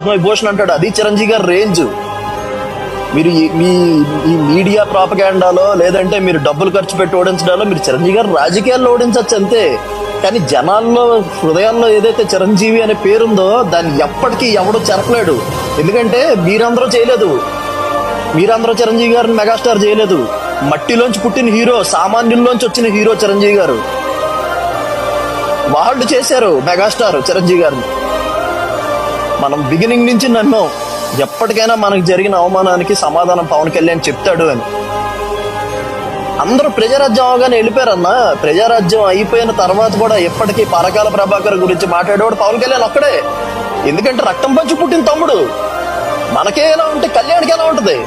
భూషణ్ అంటాడు, అది చిరంజీవి గారి రేంజ్. మీరు ఈ మీడియా ప్రాపగాండాలో లేదంటే మీరు డబ్బులు ఖర్చు పెట్టి ఓడించడాలో మీరు చిరంజీవి గారు రాజకీయాల్లో ఓడించచ్చు అంతే. కానీ జనాల్లో హృదయాల్లో ఏదైతే చిరంజీవి అనే పేరుందో దాన్ని ఎప్పటికీ ఎవడూ చెరపలేడు. ఎందుకంటే మీరందరూ చేయలేదు, మీరందరూ చిరంజీవి గారిని మెగాస్టార్ చేయలేదు. మట్టిలోంచి పుట్టిన హీరో, సామాన్యుల్లోంచి వచ్చిన హీరో చిరంజీవి గారు. వాళ్ళు చేశారు మెగాస్టార్ చిరంజీవి గారిని. మనం బిగినింగ్ నుంచి నమ్మాం ఎప్పటికైనా మనకు జరిగిన అవమానానికి సమాధానం పవన్ కళ్యాణ్ చెప్తాడు అని. అందరూ ప్రజారాజ్యం అవగానే వెళ్ళిపోయారన్నా. ప్రజారాజ్యం అయిపోయిన తర్వాత కూడా ఎప్పటికీ పరకాల ప్రభాకర్ గురించి మాట్లాడేవాడు పవన్ కళ్యాణ్ ఒక్కడే. ఎందుకంటే రక్తం పంచి పుట్టిన తమ్ముడు. మనకే ఎలా ఉంటే కళ్యాణ్కి ఎలా ఉంటది?